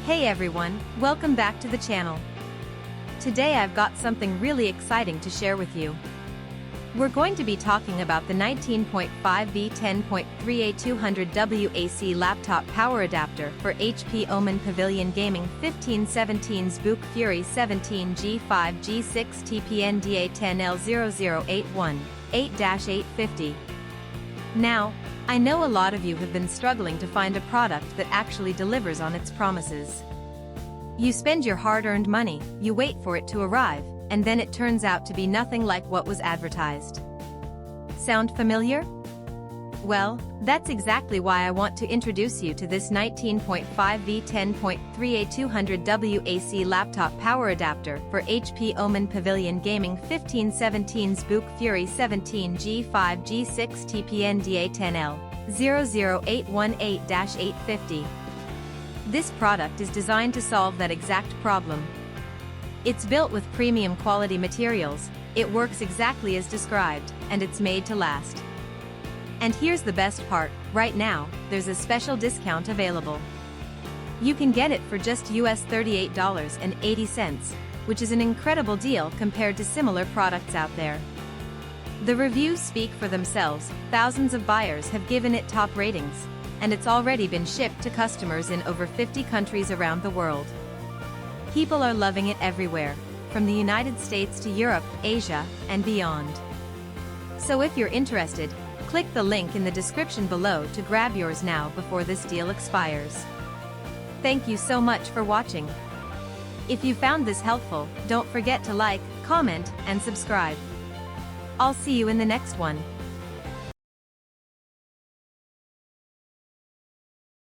Hey everyone, welcome back to the channel. Today I've got something really exciting to share with you. We're going to be talking about the 19.5V 10.3A 200W AC laptop power adapter for HP Omen Pavilion Gaming 1517 Zbook Fury 17 G5 G6 TPN-DA10 L00818-850. Now, I know a lot of you have been struggling to find a product that actually delivers on its promises. You spend your hard-earned money, you wait for it to arrive, and then it turns out to be nothing like what was advertised. Sound familiar? Well, that's exactly why I want to introduce you to this 19.5V 10.3A 200W AC laptop power adapter for HP Omen Pavilion Gaming 1517 Zbook Fury 17 G5 G6 TPN-DA10 L00818-850. This product is designed to solve that exact problem. It's built with premium quality materials, it works exactly as described, and it's made to last. And here's the best part, right now, there's a special discount available. You can get it for just US $38.80, which is an incredible deal compared to similar products out there. The reviews speak for themselves, thousands of buyers have given it top ratings, and it's already been shipped to customers in over 50 countries around the world. People are loving it everywhere, from the United States to Europe, Asia, and beyond. So if you're interested, click the link in the description below to grab yours now before this deal expires. Thank you so much for watching. If you found this helpful, don't forget to like, comment, and subscribe. I'll see you in the next one.